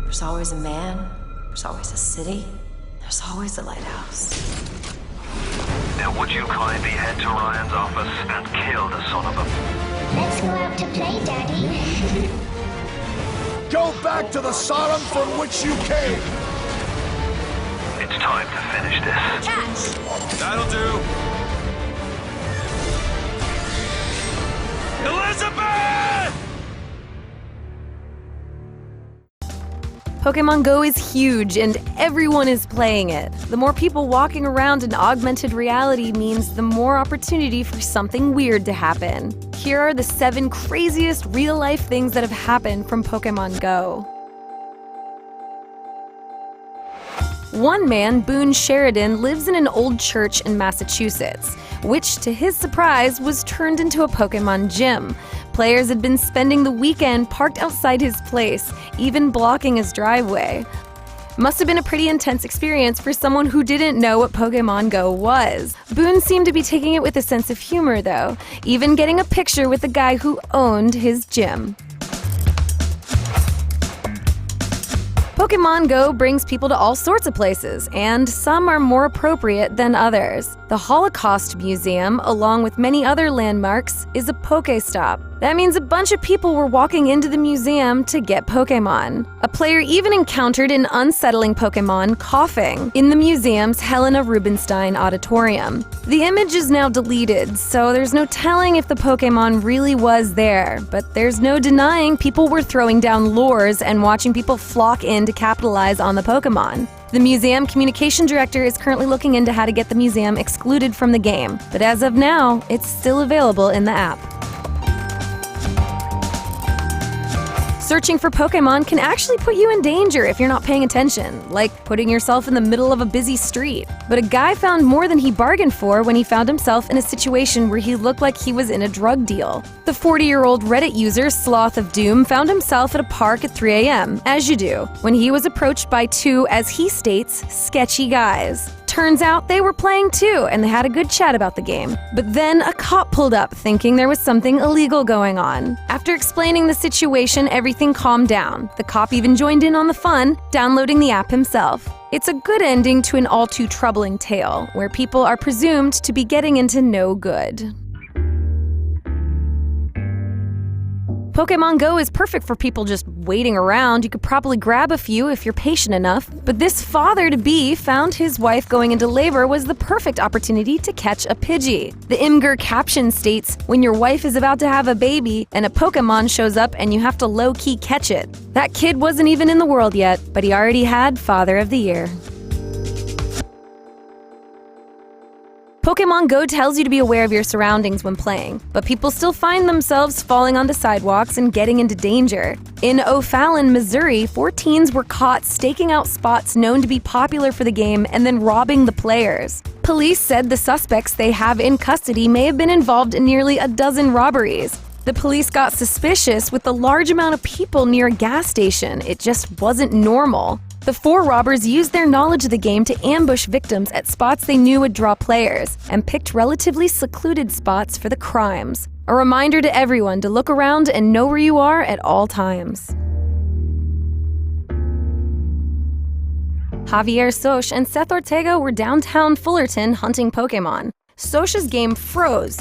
There's always a man, there's always a city, there's always a lighthouse. Now would you kindly head to Ryan's office and kill the son of a... Let's go out to play, Daddy. Go back to the Sodom from which you came! It's time to finish this. Catch! That'll do. Elizabeth! Pokemon Go is huge and everyone is playing it. The more people walking around in augmented reality means the more opportunity for something weird to happen. Here are the 7 craziest real-life things that have happened from Pokemon Go. One man, Boone Sheridan, lives in an old church in Massachusetts, which, to his surprise, was turned into a Pokemon gym. Players had been spending the weekend parked outside his place, even blocking his driveway. Must have been a pretty intense experience for someone who didn't know what Pokemon Go was. Boone seemed to be taking it with a sense of humor, though, even getting a picture with the guy who owned his gym. Pokemon Go brings people to all sorts of places, and some are more appropriate than others. The Holocaust Museum, along with many other landmarks, is a Pokestop. That means a bunch of people were walking into the museum to get Pokemon. A player even encountered an unsettling Pokemon coughing in the museum's Helena Rubinstein Auditorium. The image is now deleted, so there's no telling if the Pokemon really was there, but there's no denying people were throwing down lures and watching people flock in to capitalize on the Pokemon. The museum communication director is currently looking into how to get the museum excluded from the game, but as of now, it's still available in the app. Searching for Pokemon can actually put you in danger if you're not paying attention, like putting yourself in the middle of a busy street. But a guy found more than he bargained for when he found himself in a situation where he looked like he was in a drug deal. The 40-year-old Reddit user Sloth of Doom found himself at a park at 3 a.m., as you do, when he was approached by 2, as he states, sketchy guys. Turns out they were playing too, and they had a good chat about the game. But then a cop pulled up, thinking there was something illegal going on. After explaining the situation, everything calmed down. The cop even joined in on the fun, downloading the app himself. It's a good ending to an all too troubling tale, where people are presumed to be getting into no good. Pokemon Go is perfect for people just waiting around. You could probably grab a few if you're patient enough. But this father-to-be found his wife going into labor was the perfect opportunity to catch a Pidgey. The Imgur caption states, "When your wife is about to have a baby and a Pokemon shows up and you have to low-key catch it." That kid wasn't even in the world yet, but he already had Father of the Year. Pokemon Go tells you to be aware of your surroundings when playing, but people still find themselves falling onto sidewalks and getting into danger. In O'Fallon, Missouri, 4 teens were caught staking out spots known to be popular for the game and then robbing the players. Police said the suspects they have in custody may have been involved in nearly a dozen robberies. The police got suspicious with the large amount of people near a gas station. It just wasn't normal. The 4 robbers used their knowledge of the game to ambush victims at spots they knew would draw players, and picked relatively secluded spots for the crimes. A reminder to everyone to look around and know where you are at all times. Javier Soch and Seth Ortega were downtown Fullerton hunting Pokemon. Soch's game froze,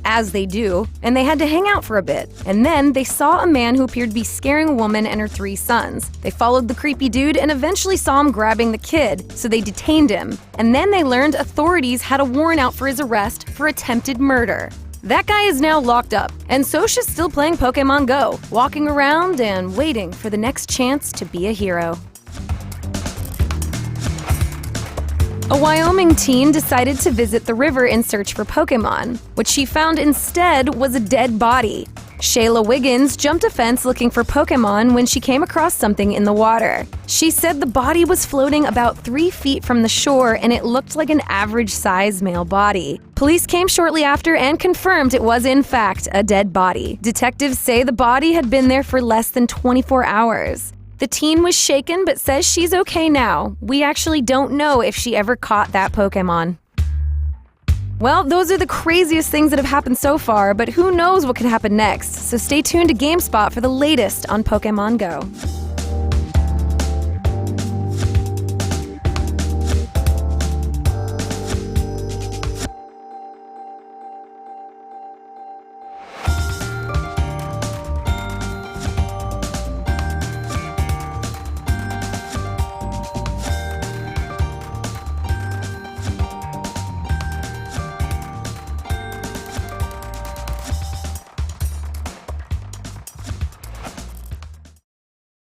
as they do, and they had to hang out for a bit. And then they saw a man who appeared to be scaring a woman and her 3 sons. They followed the creepy dude and eventually saw him grabbing the kid, so they detained him. And then they learned authorities had a warrant out for his arrest for attempted murder. That guy is now locked up, and Soch is still playing Pokemon Go, walking around and waiting for the next chance to be a hero. A Wyoming teen decided to visit the river in search for Pokemon. What she found instead was a dead body. Shayla Wiggins jumped a fence looking for Pokemon when she came across something in the water. She said the body was floating about 3 feet from the shore and it looked like an average-sized male body. Police came shortly after and confirmed it was in fact a dead body. Detectives say the body had been there for less than 24 hours. The teen was shaken but says she's okay now. We actually don't know if she ever caught that Pokemon. Well, those are the craziest things that have happened so far, but who knows what could happen next, so stay tuned to GameSpot for the latest on Pokemon Go.